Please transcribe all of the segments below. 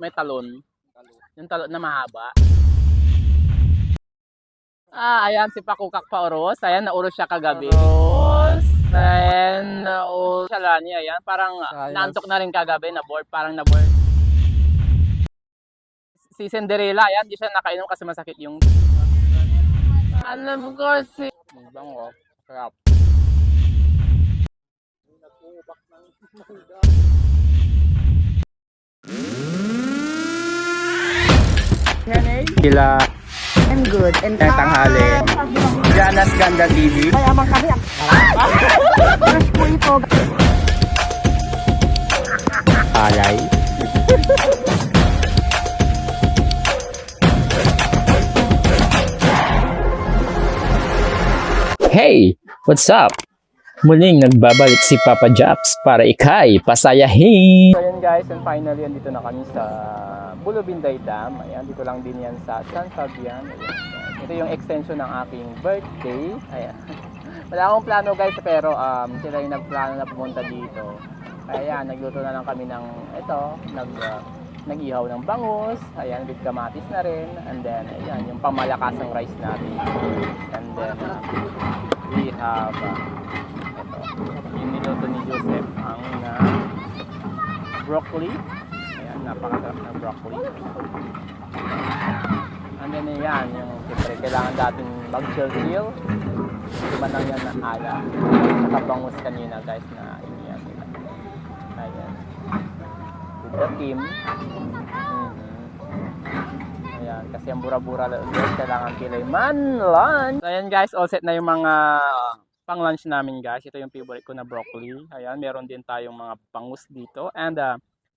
May talon. Yung talon na mahaba. Ayan si Pakukak Pauros. Ayan, nauros siya kagabi. Pauros! Ayan, nauros siya lani. Ayan, parang naantok na rin kagabi. Na-board, parang na-board. Si Cinderella, ayan, di siya nakainom kasi masakit yung... Alam ko si... Bango, sarap. Sila I'm good. And tanghali. Jana's Ganda TV. kaya man kami. Crush ko ito. Alay. Hey! What's up? Muling nagbabalik si Papa Jax para ikay pasayahin. So yun guys, and finally andito na kami sa Bulubinday Dam. Ayan, dito lang din yan sa San Fabian. Ayan. Ito yung extension ng aking birthday. Ayan. Wala akong plano guys, pero sila yung nagplano na pumunta dito. Kaya yan, nagluto na lang kami ng ito, nag-ihaw ng bangus. Ayan, with kamatis na rin. And then, ayan, yung pangmalakasang rice natin. And then, we have yung niluto ni Joseph ang broccoli. Ayan, napakasarap ng broccoli. And then yan, yung siyempre kailangan dating mag-chill. Diba lang yan na ala. Nakabangus kanina guys na iniyan nila. Ayan. With the team. Ayan, kasi ang bura-bura guys, kailangan kilay man lunch. So ayan guys, all set na yung mga pang lunch namin guys. Ito yung favorite ko na broccoli. Ayan, meron din tayong mga bangus dito. And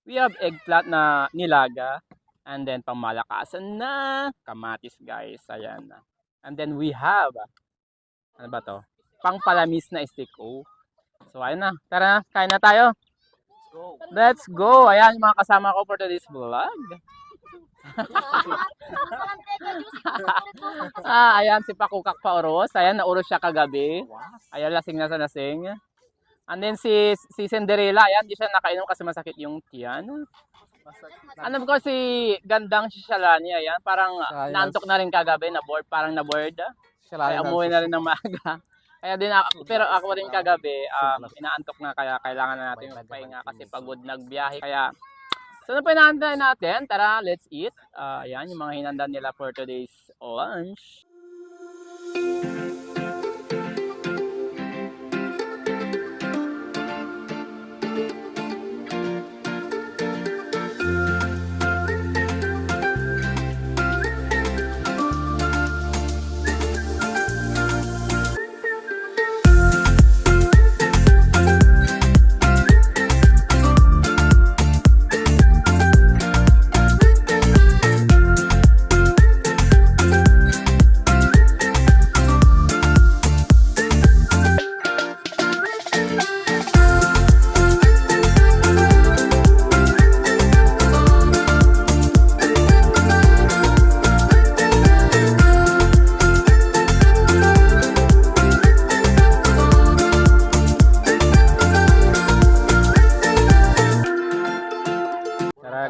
we have eggplant na nilaga. And then pangmalakasan na kamatis guys. Ayan. And then we have ano ba to? Pangpalamis na stick. Oh. So ayun na. Tara na, kain na tayo. Let's go. Ayan yung mga kasama ko for today's vlog. Ayan si Pakukak Pauros. Ayan, nauros siya kagabi. Ayan, lasing na sa lasing. And then si Cinderella, ayan, di siya nakainom kasi masakit yung tiyan. Alam ko si Gandang Shalani, ayan, parang naantok na rin kagabi, na-board, parang na-board. Kaya umuwi na rin ng maaga. Kaya din ako, pero ako rin kagabi, inaantok na, kaya kailangan na natin magpahinga kasi pagod nagbiyahe. Kaya so ano pa inaantay natin? Tara, let's eat. Ayan, yung mga hinanda nila for today's lunch.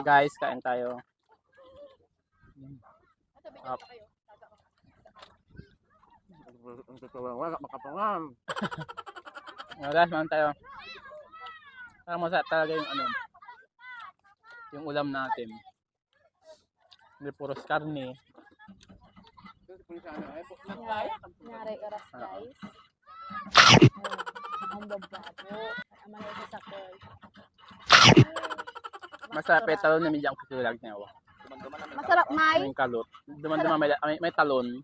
Guys, kain tayo. Up. Guys, man tayo. Parang masarap talaga yung yung ulam natin. Hindi puros karne. Nyari oras guys. Ang babago. Aman ito sa call. Masarap yung talon na medyang kukulag niya. Masarap, May. Yung kalot. Duman may talon.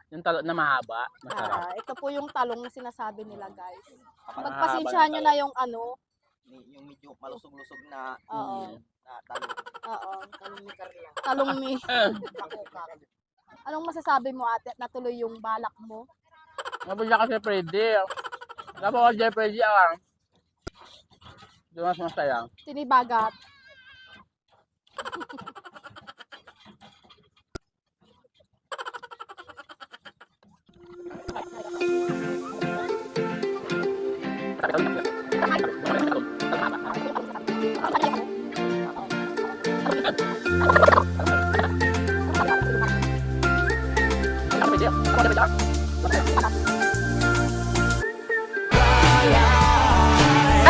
Yung talon na mahaba. Masarap. Ito po yung talong na sinasabi nila guys. Pagpasensyahan nyo na yung yung medyo malusog-lusog na na talong. Oo, Talong ni. Anong masasabi mo ate? Natuloy yung balak mo? Mabulya kasi Freddy. Dapat ako Freddy Dumas masaya. Tinibagat.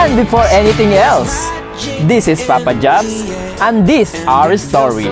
And before anything else, this is Papa Jobs, and this our story.